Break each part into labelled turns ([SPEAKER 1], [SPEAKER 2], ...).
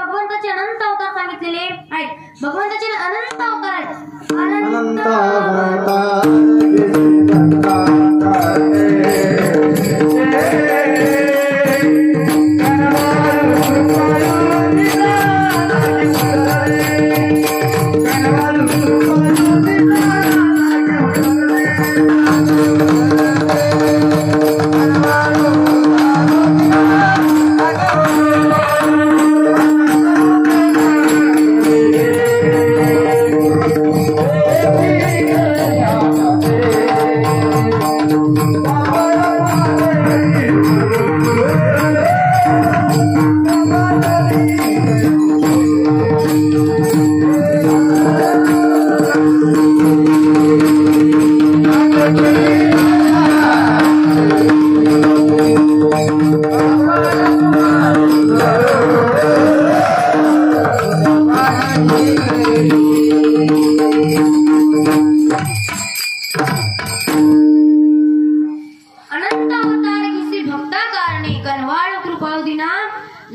[SPEAKER 1] भगवंताचे अनंत अवतार सांगितलेले आहेत। भगवंताचे अनंत अवतार आहेत।
[SPEAKER 2] अनंत अवतार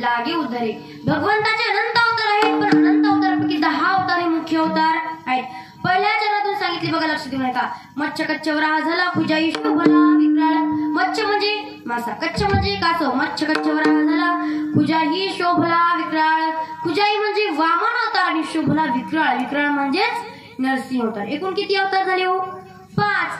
[SPEAKER 1] लागे उद्धरे। भगवंताचे अनंत अवतार आहेत, पण अनंत अवतारापैकी 10 अवतार हे मुख्य अवतार आहेत। पहिल्या चरणातून सांगितले बघा, लक्ष देऊ नका। मच्छ कच्छ वराह झाला, खुजाई शोभला विक्राळ। मच्छ म्हणजे मासा, कच्छ म्हणजे कासव, मच्छ कच्छ वराह झाला, खुजाई शोभला विक्राळ। खुजाई म्हणजे वामन अवतार आणि शोभला विक्राळ, विक्राळ म्हणजेच नरसिंह अवतार। एकूण किती अवतार झाले हो? 5।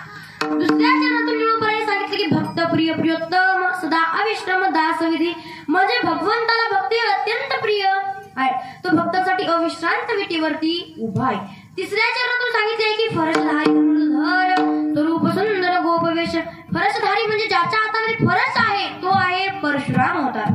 [SPEAKER 1] दुसऱ्या चरणातून निळूपराने सांगितले की भक्त प्रिय प्रियोत्तम सदा अविश्रम दासविधी, म्हणजे भगवंताला भक्ती अत्यंत प्रिय आहे, तो भक्तासाठी अविश्रांत विटेवरती उभा आहे। तिसऱ्या चरणातून सांगितले की फरसधारी धनुर्धर स्वरूप सुंदर गोपवेश। फरसधारी म्हणजे ज्याच्या हातामध्ये फरस आहे तो आहे परशुराम अवतार।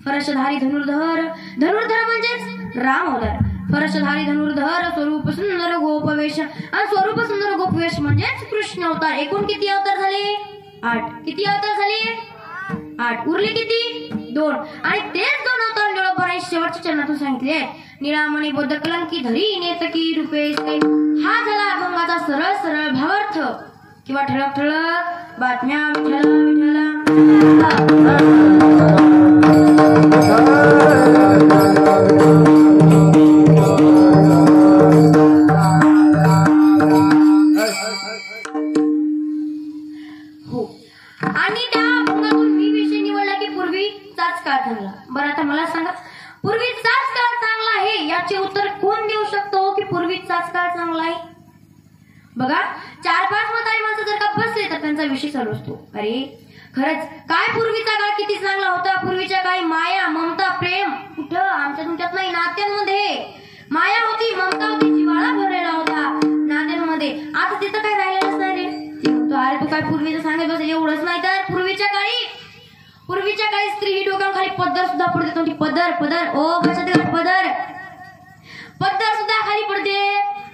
[SPEAKER 1] फरसधारी धनुर्धर, धनुर्धर म्हणजेच राम अवतार। फरसधारी धनुर्धर स्वरूप सुंदर गोपवेश, आणि स्वरूप सुंदर गोपवेश म्हणजेच कृष्ण अवतार। एकूण किती अवतार झाले? 8। किती अवतार झाले? 8। उरले किती? 2। आणि तेच 2 अवतार निळोपराने शेवटच्या चरणातून सांगितले। निळामणी बोध कलंकी धरी नेतकी रूपे से, हा झाला अभंगाचा सरळ सरळ भावार्थ किंवा ठळक ठळक बातम्या विठ्ठला विठ्ठला। आणि त्या अभंगातून मी विषय निवडला की पूर्वीचाच काळ चांगला। बरं, आता मला सांगा, पूर्वीचाच काळ चांगला आहे याचे उत्तर कोण देऊ शकतो की पूर्वीचाच काळ चांगला आहे? बघा, 4-5 म्हातारी माणसं जर का बसले तर त्यांचा विषय चालू असतो, अरे खरंच काय पूर्वीचा काळ किती चांगला होता। पूर्वीच्या काळी माया ममता प्रेम कुठं आमच्या तुमच्यात नाही, नात्यांमध्ये माया होती, ममता होती, जिव्हाळा भरलेला होता नात्यांमध्ये। आता तिथं काय राहिलेलंच नाही रे। अरे तू काय पूर्वीचं सांगत बस, एवढंच नाही तर पूर्वीच्या काळी स्त्री ही डोक्याखाली पदर सुद्धा पडते नव्हती। पदर पदर ओ भाषा पदर पदर सुद्धा खाली पडते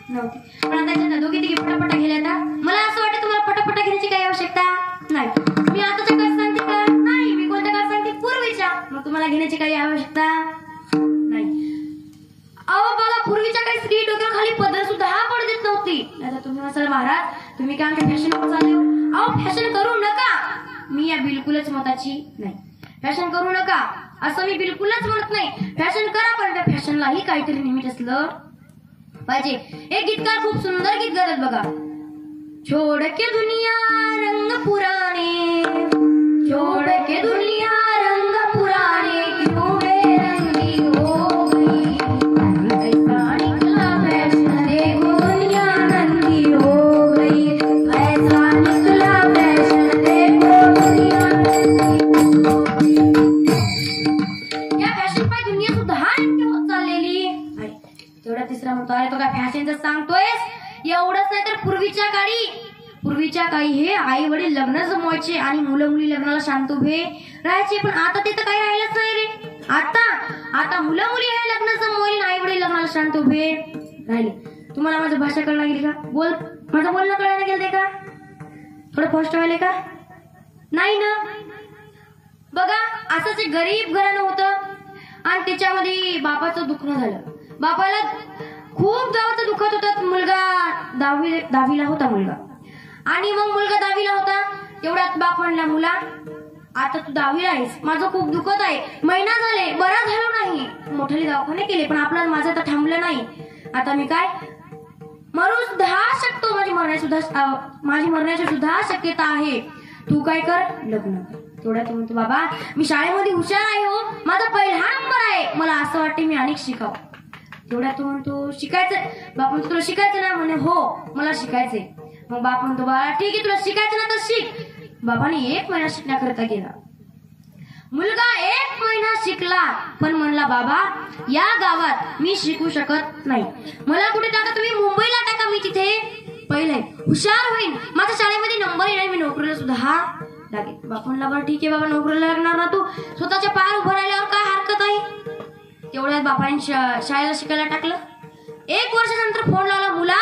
[SPEAKER 1] नव्हती। पण आता त्याच्या दोघी तिघी पटापटा गेल्या। आता मला असं वाटतं तुम्हाला पटापटा घेण्याची काही आवश्यकता नाही। मी आताच्या काळात सांगते का? नाही। मी कोणत्या काळात सांगते? पूर्वीच्या। मग तुम्हाला घेण्याची काही आवश्यकता नाही। अहो बघा, पूर्वीच्या काही स्त्री डोक्याखाली पदर सुद्धा पडू देत नव्हती। आता तुम्ही म्हणाल महाराज तुम्ही काय आमच्या फॅशनवर चालले हो? अहो फॅशन करू नका, मी या बिलकुलच मताची नाही। फॅशन करू नका असं मी बिलकुलच म्हणत नाही। फॅशन करा, पण त्या फॅशनलाही काहीतरी निमित्त असलं पाहिजे। एक गीतकार खूप सुंदर गीत गातात बघा, छोड़ के दुनिया रंग पुराने, छोड़ के दुनिया रंग पुराने, क्यों बेरंगी हो गई, ऐसा निकला फैशन देखो दुनिया नंगी हो गई, ऐसा निकला फैशन देखो दुनिया नंगी हो गई। या फॅशन पाय दुनिया सुद्धा नंगी होत चाललेली आहे। तेवढा तिसरा मुद्दा आहे तो काय फॅशनचं सांगतोयस? एवढंच नाही तर पूर्वीच्या काळी हे आई वडील लग्न जमवायचे आणि मुलं मुली लग्नाला शांत उभे राहायचे, पण आता ते तर काही राहिलंच नाही रे। आता मुलं मुली हे लग्न जमवले, आई वडील लग्नाला शांत उभे राहिले। तुम्हाला माझी भाषा कळणार गेली का? माझं बोलणं कळणार गेलं का? थोडं फास्ट व्हायला का? नाही ना? बघा, असंच एक गरीब घराणं होतं आणि त्याच्यामध्ये बापाचं दुखणं झालं। बापाला खूप गावाचं दुखत होतं। मुलगा 10वीला होता मुलगा, आणि मग मुलगा 10वीला होता। तेवढ्यात बाप म्हणला, मुला आता तू 10वीला आहेस, माझं खूप दुखत आहे, महिना झाले बरा झालो नाही, मोठे दवाखाने केले पण आपलं माझं तर थांबलं नाही, आता मी काय मरू सुद्धा शकतो, माझी मरण्याची सुद्धा शक्यता आहे, तू काय कर लग्न कर. तेवढ्यात म्हणतो बाबा मी शाळेमध्ये हुशार आहे हो, माझा पहिला नंबर आहे, मला असं वाटते मी अनेक शिकावं. तेवढ्यात तो म्हणतो शिकायचं, बाप म्हणतो तुला शिकायचं ना, म्हणे हो मला शिकायचंय. मग बाप म्हणतो बाळा ठीक आहे तुला शिकायचं ना तर शिक. बाबाने 1 महिना शिकण्याकरता गेला. मुलगा 1 महिना शिकला पण म्हणला बाबा या गावात मी शिकू शकत नाही, मला कुठे टाका तुम्ही, मुंबईला टाका, मी तिथे पहिले हुशार होईन, माझ्या शाळेमध्ये नंबर येणार, मी नोकरीला सुद्धा लागेल. बाप म्हणला बरं ठीक आहे बाबा नोकरीला लागणार ना, तू स्वतःच्या पायावर उभं राहिल्यावर काय हरकत आहे. तेवढ्यात बापाने शाळेला शिकायला टाकलं. 1 वर्षानंतर फोन लावला, मुला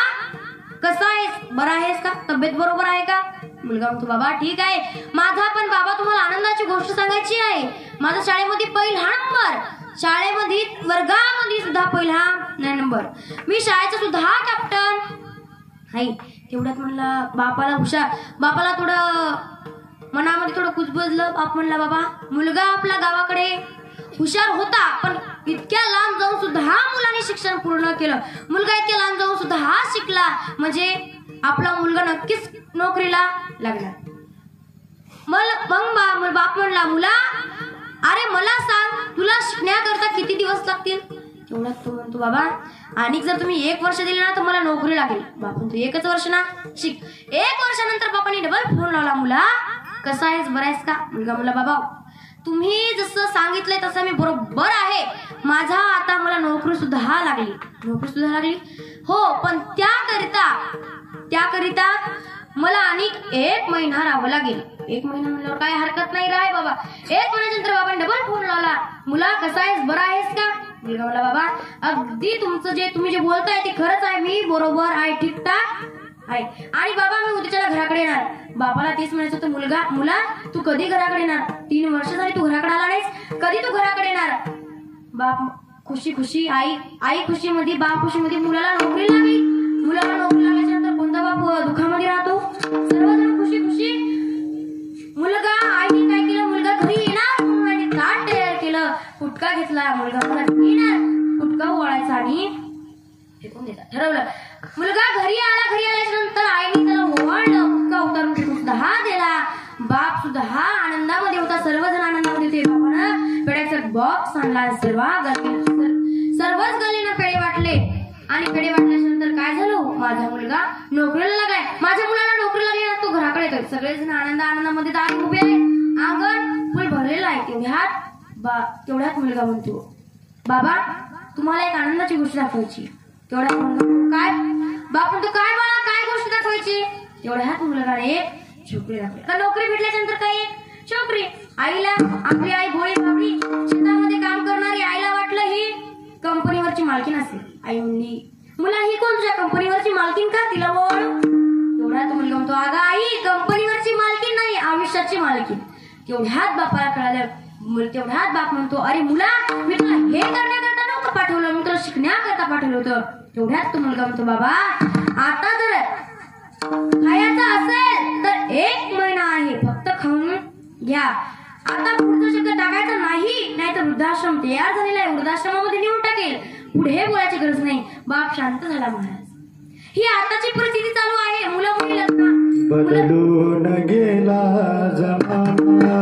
[SPEAKER 1] कसा आहेस, बरा आहेस का, तब्येत बरोबर आहे का. मुलगा म्हणतो बाबा ठीक आहे, माझा पण बाबा तुम्हाला आनंदाची गोष्ट सांगायची आहे, माझा शाळेमध्ये पहिला नंबर, शाळेमध्ये वर्गामध्ये सुद्धा पहिला नंबर, मी शाळेचा सुद्धा कॅप्टन आहे. तेवढ्यात म्हणलं बापाला हुशार, बापाला थोडं मनामध्ये थोडं कुजबजलं. बाप म्हणला बाबा मुलगा आपला गावाकडे हुशार होता पण इतक्या लांब जाऊन सुद्धा मुलाने शिक्षण पूर्ण केलं, मुलगा इतक्या लांब जाऊन सुद्धा हा शिकला म्हणजे आपला मुलगा नक्कीच नोकरीला लागला. मग बाप म्हणला मुला अरे मला सांग तुला शिकण्याकरता किती दिवस लागतील. तेवढ्यात तो म्हणतो बाबा आणि जर तुम्ही 1 वर्ष दिले ना तर मला नोकरी लागेल. बाप म्हणतो 1च वर्ष ना शिक. 1 वर्षानंतर बापाने डबल फोन लावला, मुला कसा आहेस बरा आहेस का. मुलगा म्हणला बाबा तुम्ही जसं सांगितलंय तसं मी बरोबर आहे, माझा आता मला नोकरी सुद्धा लागली हो, पण त्याकरिता मला आणि 1 महिना राहावं लागेल. 1 महिना म्हणल्यावर काय हरकत नाही राय बाबा. 1 महिन्यानंतर बाबाने डबल फोन लावला, मुला कसा आहेस बरा आहेस का. मुलगा म्हणला बाबा अगदी तुम्ही जे बोलताय ते खरंच आहे, मी बरोबर आहे, ठीकठाक आहे आणि बाबा मी उद्याच्या घराकडे येणार. बाबाला तेच म्हणायचं होतं, मुला तू कधी घराकडे येणार, 3 वर्ष झाली तू घराकडे आला नाहीस, कधी तू घराकडे येणार. बाप खुशी आई खुशीमध्ये, बाप खुशीमध्ये, मुलाला नोकरी लागली. मुलाला नोकरी लागल्याच्या नंतर कोणता बाप दुःखामध्ये राहतो, सर्वजण खुशी. मुलगा आईने काय केलं, मुलगा घरी येणार म्हणून ताट तयार केलं, फुटका घेतला, मुलगा येणार फुटका ओळायचा आणि फेकून द्यायचा ठरवलं. मुलगा घरी आल्याच्या नंतर आईने त्याला ओवाळलं, फुटका उतारून फेकून सुद्धा दिला. बाप सुद्धा आनंदामध्ये होता, सर्वजण आनंदामध्ये होते. बापानं पेड्याचा बॉक्स आणला, सर्वच गल्लीनं पेढे वाटले आणि पेढे वाटल्याच्या नंतर काय झालं, माझा मुलगा नोकरीला लागलाय, माझ्या मुलाला नोकरी लागली ना तो घराकडे येतोय. सगळेजण आनंदामध्ये दार उभे आहे, अंगण फुल भरलेलं आहे. तेवढ्यात मुलगा म्हणतो बाबा तुम्हाला एक आनंदाची गोष्ट दाखवायची. तेवढ्यात काय बाप म्हणतो काय बाळा काय गोष्ट दाखवायची. तेवढ्यात मुलगाने छोकरी दाखवली. तर नोकरी भेटल्याच्या नंतर काय एक छोकरी. आईला आपली आई भोळी भाबडी शेतामध्ये काम करणारी, आईला वाटलं ही कंपनीवरची मालकीन असेल. आई म्हणली मुला ही कोण तुझ्या कंपनीवरची मालकीन का, तिला बोल. तेवढ्यात मुलगा म्हणतो अगं आई कंपनीवरची मालकीन नाही, आयुष्याची मालकीन. तेवढ्यात बापाला कळालं. तेवढ्यात बाप म्हणतो अरे मुला मी तुला हे करण्याकरता नव्हतं पाठवलं, मी तुला शिकण्याकरता पाठवलं होतं. तेवढ्यात तो मुलगा म्हणतो बाबा आता जर खायचं असेल तर 1 महिना आहे, फक्त खाऊन घ्या, आता पुढचा शब्द टाकायचा नाही, नाहीतर वृद्धाश्रम तयार झालेला आहे, वृद्धाश्रमामध्ये नेऊन टाकेल, पुढे बोलायची गरज नाही. बाप शांत झाला. महाराज ही आताची परिस्थिती चालू आहे, मुलं मुली लग्न
[SPEAKER 2] बदलून गेला जमाना,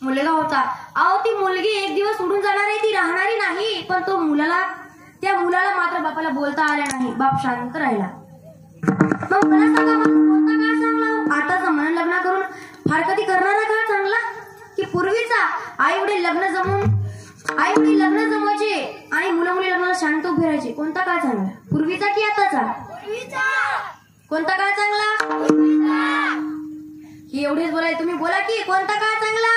[SPEAKER 1] मुलगा होता. अहो ती मुलगी एक दिवस उडून जाणार आहे, ती राहणारी नाही. पण त्या मुलाला मात्र बापाला बोलता आलं नाही. बाप शांत राहिला. मग मला सांगा, कोणता काळ चांगला हो? आताचा मन लग्न करून फार कधी करणारा काळ चांगला, की पूर्वीचा आई वडील लग्न जमवायचे आणि मुलं मुली लग्नाला शांत उभे राहायचे? कोणता काळ चांगला, पूर्वीचा की आताचा? कोणता काळ चांगला? ही एवढीच बोलाय, तुम्ही बोला की कोणता काळ चांगला?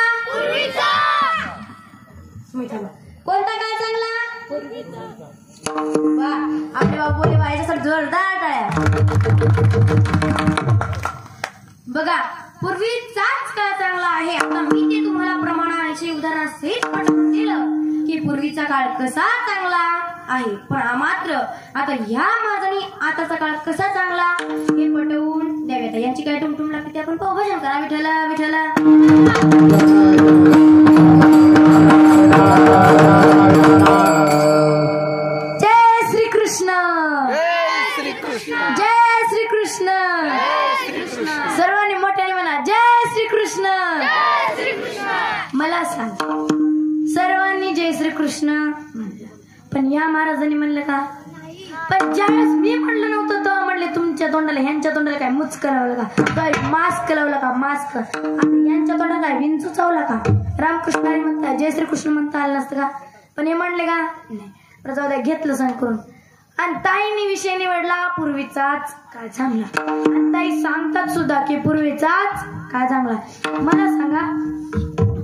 [SPEAKER 1] कोणता काळ चांगला? आपले बाबू बोलले याच्यासाठी जोरदार टाळ्या. बघा, पूर्वीचाच काळ चांगला आहे. आता मी ते तुम्हाला प्रमाणाचे उदाहरणासहित पटवून दिलं की पूर्वीचा काळ कसा चांगला आहे. पण मात्र आता ह्या माझ्यानी आताचा काळ कसा चांगला हे पटवून द्याव्यात. यांची काय टुमटुम लागते ते आपण पाहू. भजन करा विठ्ठला विठ्ठला. जय श्री कृष्ण, जय श्री कृष्ण. सर्वांनी मोठ्याने म्हणा जय श्री कृष्ण. मला सांग, सर्वांनी जय श्री कृष्ण म्हणलं, पण या महाराजांनी म्हणलं का? पण ज्यावेळेस मी म्हणलं नव्हतं तेव्हा म्हणले तुमच्या तोंडाला, ह्यांच्या तोंडाला काय मुचक लावलं का? काय मास्क लावला का? मास्क. आणि यांच्या तोंडाला काय विंचू चावला का? रामकृष्ण हरी म्हणता, जय श्री कृष्ण म्हणता आलं नसतं का? पण हे म्हणले का? नाही. जाऊ द्या, घेतलं सांग करून. आणि ताईंनी विषय निवडला पूर्वीचाच काळ चांगला. आणि ताई सांगतात सुद्धा की पूर्वीचाच काळ चांगला. मला सांगा,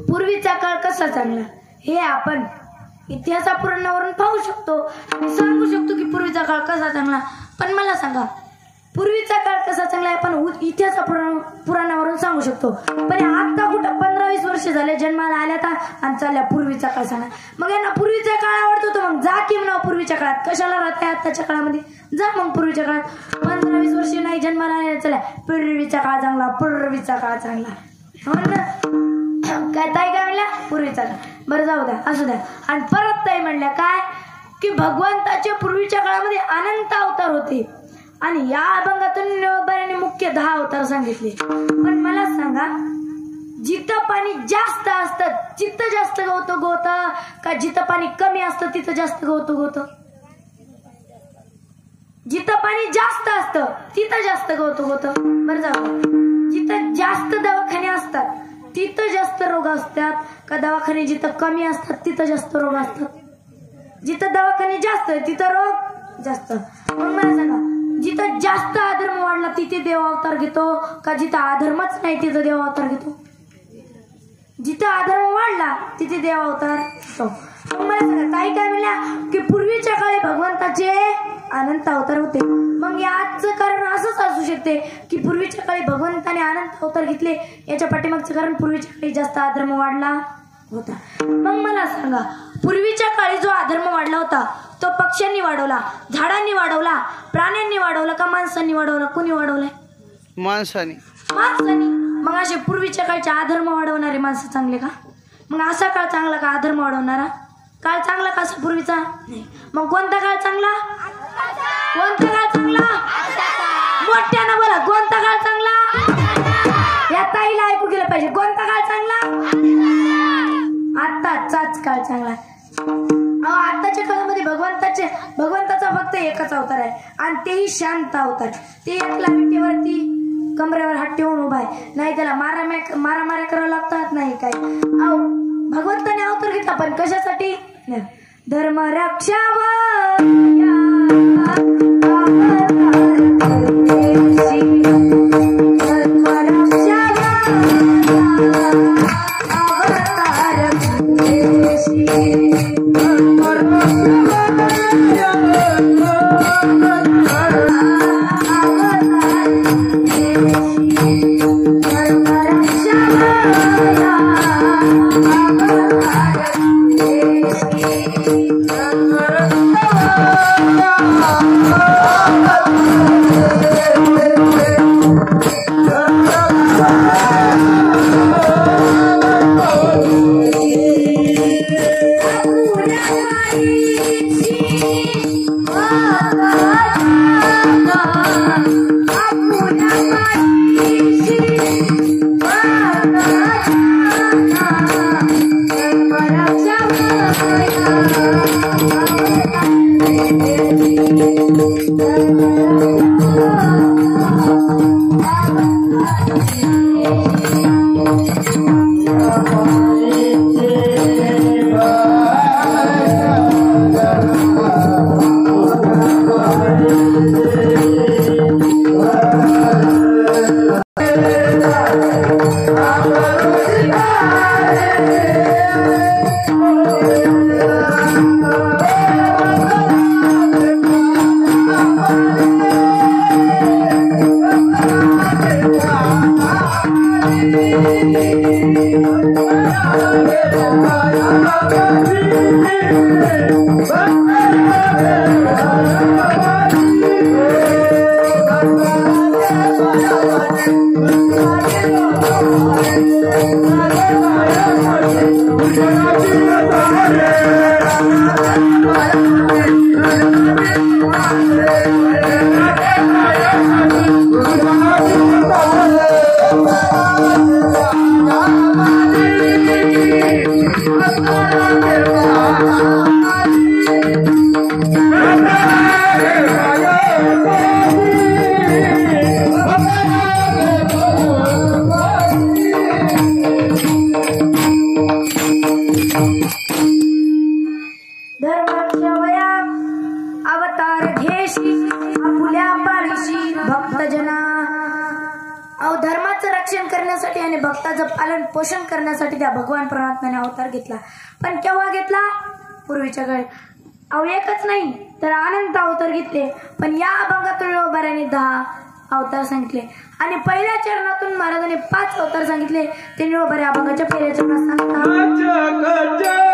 [SPEAKER 1] पूर्वीचा काळ कसा चांगला हे आपण इतिहासा पुराणावरून पाहू शकतो आणि सांगू शकतो की पूर्वीचा काळ कसा चांगला. पण मला सांगा, पूर्वीचा काळ कसा चांगला आहे आपण इतिहासा पुराणावरून सांगू शकतो. पण आता कुठं 15-20 वर्ष झाले जन्माला आल्या आणि चालल्या पूर्वीचा काळ सांगा. मग यांना पूर्वीचा काळ आवडतो तर मग जा की म्हणा पूर्वीच्या काळात. कशाला राहते आताच्या काळामध्ये? जा मग पूर्वीच्या काळात. 15-20 वर्ष नाही जन्माला आल्या, चला पूर्वीचा काळ चांगला, पूर्वीचा काळ चांगला. हो ना? काय ताई काय म्हणल्या? पूर्वीचा काळ. बरं जाऊ द्या, असू द्या. आणि परत ताई म्हणल्या काय की भगवंताचे पूर्वीच्या काळामध्ये अनंत अवतार होते आणि या अभंगातून बऱ्याने मुख्य 10 अवतार सांगितले. पण मला सांगा, जिथं पाणी जास्त असतं तिथं जास्त गवत का जिथं पाणी कमी असतं तिथं जास्त गवत? जिथं पाणी जास्त असतं तिथं जास्त गवत. बरं जाऊ, जिथं जास्त दवाखाने असतात तिथं जास्त रोग असतात का दवाखाने जिथं कमी असतात तिथं जास्त रोग असतात? जिथं दवाखाने जास्त तिथं रोग जास्त. मग मला सांगा, जिथं जास्त अधर्म वाढला तिथे देव अवतार घेतो का जिथं अधर्मच नाही तिथं देव अवतार घेतो? जिथं अधर्म वाढला तिथे देव अवतार घेतो. मग मला सांगा, काही काय म्हणल्या की पूर्वीच्या काळी भगवंताचे अनंत अवतार होते. मग याचं कारण असंच असू शकते की पूर्वीच्या काळी भगवंताने अनंत अवतार घेतले, याच्या पाठीमागचं कारण पूर्वीच्या काळी जास्त अधर्म वाढला होता. मग मला सांगा, पूर्वीच्या काळी जो अधर्म वाढला होता तो पक्ष्यांनी वाढवला, झाडांनी वाढवला, प्राण्यांनी वाढवला का माणसांनी वाढवला? कोणी वाढवलाय?
[SPEAKER 3] माणसाने.
[SPEAKER 1] मग असे पूर्वीच्या काळचे अधर्म वाढवणारे माणसं चांगले का? मग असा काळ चांगला का अधर्म वाढवणारा काळ चांगला का असा पूर्वीचा? नाही. मग कोणता काळ चांगला? कोणता काळ चांगला? मोठ्यानं बोला, कोणता काळ चांगला? या ताईला ऐकू गेलं पाहिजे. कोणता काळ चांगला? आताचाच काळ चांगला. आताच्या काळामध्ये भगवंताचा फक्त एकच अवतार आहे आणि तेही शांत अवतार. ते एकला विटेवरती कमरेवर हात ठेवून उभा आहे. नाही त्याला मारामाऱ्या करावं लागतात नाही काय. भगवंताने अवतार घेतला पण कशासाठी? धर्म रक्षावर धर्माचं रक्षण करण्यासाठी आणि भक्ताचं पालन पोषण करण्यासाठी त्या भगवान परमात्म्याने अवतार घेतला. पण केव्हा घेतला? पूर्वीच्या काळी. एकच नाही तर अनंत अवतार घेतले. पण या अभंगातून बऱ्याने 10 अवतार सांगितले आणि पहिल्या चरणातून महाराजांनी 5 अवतार सांगितले. ते बऱ्या अभंगाच्या पहिल्या चरणात सांगतात.